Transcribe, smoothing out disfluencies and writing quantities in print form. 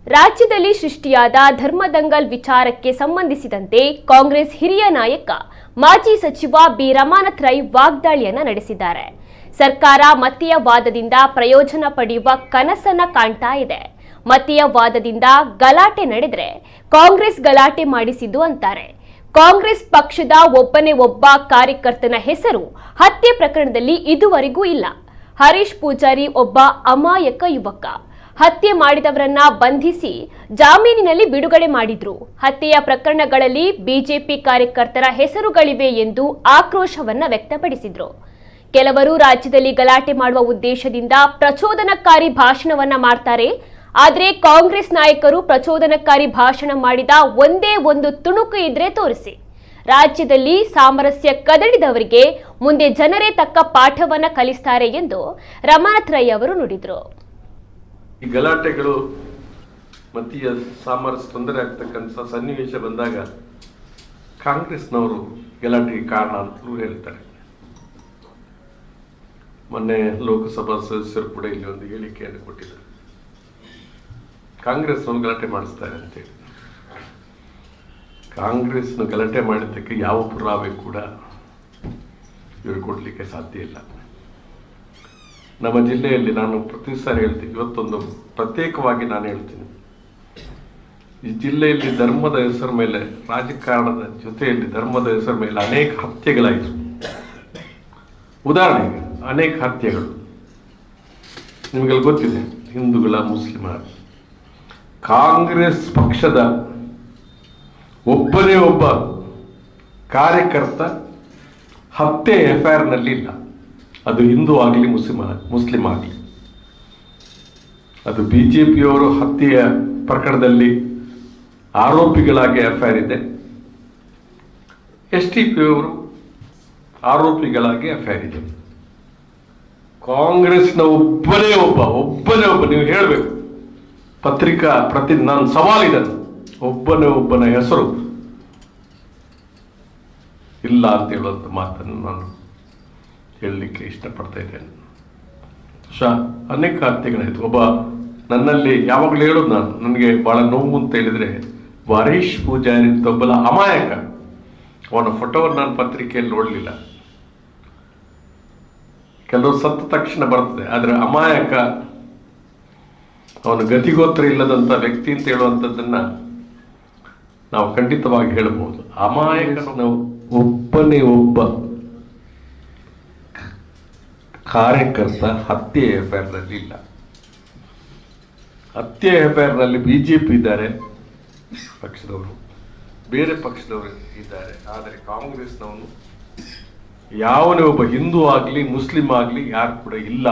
ರಾಜ್ಯದಲ್ಲಿ ಸೃಷ್ಟಿಯಾದ ಧರ್ಮದಂಗಲ್ ವಿಚಾರಕ್ಕೆ ಸಂಬಂಧಿಸಿದಂತೆ ಕಾಂಗ್ರೆಸ್ ಹಿರಿಯ ನಾಯಕ ಮಾಜಿ ಸಚಿವ ಬಿ ರಮಾನಾಥ್ ರೈ ವಾಗ್ದಾಳಿಯನ್ನ ನಡೆಸಿದ್ದಾರೆ. ಸರ್ಕಾರ ಮತೀಯ ವಾದದಿಂದ ಪ್ರಯೋಜನ ಪಡೆಯುವ ಕನಸನ್ನ ಕಾಣ್ತಾ ಇದೆ. ಮತೀಯ ವಾದದಿಂದ ಗಲಾಟೆ ನಡೆದ್ರೆ ಕಾಂಗ್ರೆಸ್ ಗಲಾಟೆ ಮಾಡಿಸಿದ್ದು ಅಂತಾರೆ. ಕಾಂಗ್ರೆಸ್ ಪಕ್ಷದ ಒಬ್ಬನೇ ಒಬ್ಬ ಕಾರ್ಯಕರ್ತನ ಹೆಸರು ಹತ್ಯೆ ಪ್ರಕರಣದಲ್ಲಿ ಇದುವರೆಗೂ ಇಲ್ಲ. ಹರೀಶ್ ಪೂಜಾರಿ ಒಬ್ಬ ಅಮಾಯಕ ಯುವಕ. ಹತ್ಯೆ ಮಾಡಿದವರನ್ನ ಬಂಧಿಸಿ ಜಾಮೀನಿನಲ್ಲಿ ಬಿಡುಗಡೆ ಮಾಡಿದ್ರು. ಹತ್ಯೆಯ ಪ್ರಕರಣಗಳಲ್ಲಿ ಬಿಜೆಪಿ ಕಾರ್ಯಕರ್ತರ ಹೆಸರುಗಳಿವೆ ಎಂದು ಆಕ್ರೋಶವನ್ನ ವ್ಯಕ್ತಪಡಿಸಿದ್ರು. ಕೆಲವರು ರಾಜ್ಯದಲ್ಲಿ ಗಲಾಟೆ ಮಾಡುವ ಉದ್ದೇಶದಿಂದ ಪ್ರಚೋದನಕಾರಿ ಭಾಷಣವನ್ನ ಮಾಡ್ತಾರೆ. ಆದರೆ ಕಾಂಗ್ರೆಸ್ ನಾಯಕರು ಪ್ರಚೋದನಕಾರಿ ಭಾಷಣ ಮಾಡಿದ ಒಂದೇ ಒಂದು ತುಣುಕು ಇದ್ರೆ ತೋರಿಸಿ. ರಾಜ್ಯದಲ್ಲಿ ಸಾಮರಸ್ಯ ಕದಡಿದವರಿಗೆ ಮುಂದೆ ಜನರೇ ತಕ್ಕ ಪಾಠವನ್ನ ಕಲಿಸ್ತಾರೆ ಎಂದು ರಮಾನಾಥ್ ರೈ ಅವರು ನುಡಿದರು. ಈ ಗಲಾಟೆಗಳು ಮತೀಯ ಸಾಮರಸ್ಯ ತೊಂದರೆ ಆಗ್ತಕ್ಕಂಥ ಸನ್ನಿವೇಶ ಬಂದಾಗ ಕಾಂಗ್ರೆಸ್ನವರು ಗಲಾಟೆಗೆ ಕಾರಣ ಅಂತಲೂ ಹೇಳ್ತಾರೆ. ಮೊನ್ನೆ ಲೋಕಸಭಾ ಸದಸ್ಯರು ಕೂಡ ಇಲ್ಲಿ ಒಂದು ಹೇಳಿಕೆಯನ್ನು ಕೊಟ್ಟಿದ್ದಾರೆ. ಕಾಂಗ್ರೆಸ್ನವರು ಗಲಾಟೆ ಮಾಡಿಸ್ತಾರೆ ಅಂತೇಳಿ. ಕಾಂಗ್ರೆಸ್ನ ಗಲಾಟೆ ಮಾಡಿದ್ದಕ್ಕೆ ಯಾವ ಪುರಾವೆ ಕೂಡ ಇವರು ಕೊಡಲಿಕ್ಕೆ ಸಾಧ್ಯ ಇಲ್ಲ. ನಮ್ಮ ಜಿಲ್ಲೆಯಲ್ಲಿ ನಾನು ಪ್ರತಿ ಸಾರಿ ಹೇಳ್ತೀನಿ, ಇವತ್ತೊಂದು ಪ್ರತ್ಯೇಕವಾಗಿ ನಾನು ಹೇಳ್ತೀನಿ, ಈ ಜಿಲ್ಲೆಯಲ್ಲಿ ಧರ್ಮದ ಹೆಸರ ಮೇಲೆ, ರಾಜಕಾರಣದ ಜೊತೆಯಲ್ಲಿ ಧರ್ಮದ ಹೆಸರ ಮೇಲೆ ಅನೇಕ ಹತ್ಯೆಗಳಾಯಿತು. ಉದಾಹರಣೆಗೆ ಅನೇಕ ಹತ್ಯೆಗಳು ನಿಮಗೆಲ್ಲ ಗೊತ್ತಿದೆ, ಹಿಂದೂಗಳ, ಮುಸ್ಲಿಮರ. ಕಾಂಗ್ರೆಸ್ ಪಕ್ಷದ ಒಬ್ಬನೇ ಒಬ್ಬ ಕಾರ್ಯಕರ್ತ ಹತ್ಯೆ ಎಫ್ಐಆರ್ನಲ್ಲಿ ಇಲ್ಲ. ಅದು ಹಿಂದೂ ಆಗಲಿ ಮುಸ್ಲಿಂ ಆಗಲಿ. ಅದು ಬಿಜೆಪಿಯವರು ಹತ್ಯೆಯ ಪ್ರಕರಣದಲ್ಲಿ ಆರೋಪಿಗಳಾಗಿ ಎಫ್ಐಆರ್ ಇದೆ. STP ಅವರು ಆರೋಪಿಗಳಾಗಿ ಎಫ್ಐಆರ್ ಇದೆ. ಕಾಂಗ್ರೆಸ್ನ ಒಬ್ಬನೇ ಒಬ್ಬ ನೀವು ಹೇಳಬೇಕು, ಪತ್ರಿಕಾ ನಾನು ಸವಾಲಿದನು, ಒಬ್ಬನ ಹೆಸರು ಇಲ್ಲ ಅಂತ ಹೇಳುವಂಥ ಮಾತನ್ನು ನಾನು ಹೇಳಲಿಕ್ಕೆ ಇಷ್ಟಪಡ್ತಾ ಇದ್ದೇನೆ. ಅನೇಕ ಹತ್ಯೆಗಳಾಯಿತು. ಒಬ್ಬ ನನ್ನಲ್ಲಿ ಯಾವಾಗಲೂ ಹೇಳೋದು, ನನಗೆ ಬಹಳ ನೋವು ಅಂತ ಹೇಳಿದ್ರೆ, ಹರೀಶ್ ಪೂಜಾರಿ ಅಂತ ಒಬ್ಬ ಅಮಾಯಕ. ಅವನ ಫೋಟೋವನ್ನು ನಾನು ಪತ್ರಿಕೆಯಲ್ಲಿ ನೋಡಲಿಲ್ಲ. ಕೆಲವರು ಸತ್ತ ತಕ್ಷಣ ಬರ್ತದೆ, ಆದರೆ ಅಮಾಯಕ, ಅವನು ಗತಿಗೋತ್ರ ಇಲ್ಲದಂಥ ವ್ಯಕ್ತಿ ಅಂತ ಹೇಳುವಂಥದ್ದನ್ನ ನಾವು ಖಂಡಿತವಾಗಿ ಹೇಳಬಹುದು. ಅಮಾಯಕನ ಒಬ್ಬನೇ ಒಬ್ಬ ಕಾರ್ಯಕರ್ತ ಹತ್ಯೆ ಎಫ್ಐಆರ್ನಲ್ಲಿ ಇಲ್ಲ. ಹತ್ಯೆ ಎಫ್ಐಆರ್ನಲ್ಲಿ ಬಿಜೆಪಿ ಇದ್ದಾರೆ, ಪಕ್ಷದವರು ಬೇರೆ ಪಕ್ಷದವರು ಇದ್ದಾರೆ. ಆದರೆ ಕಾಂಗ್ರೆಸ್ನವನು ಯಾವನೇ ಒಬ್ಬ ಹಿಂದೂ ಆಗಲಿ ಮುಸ್ಲಿಂ ಆಗಲಿ ಯಾರು ಕೂಡ ಇಲ್ಲ.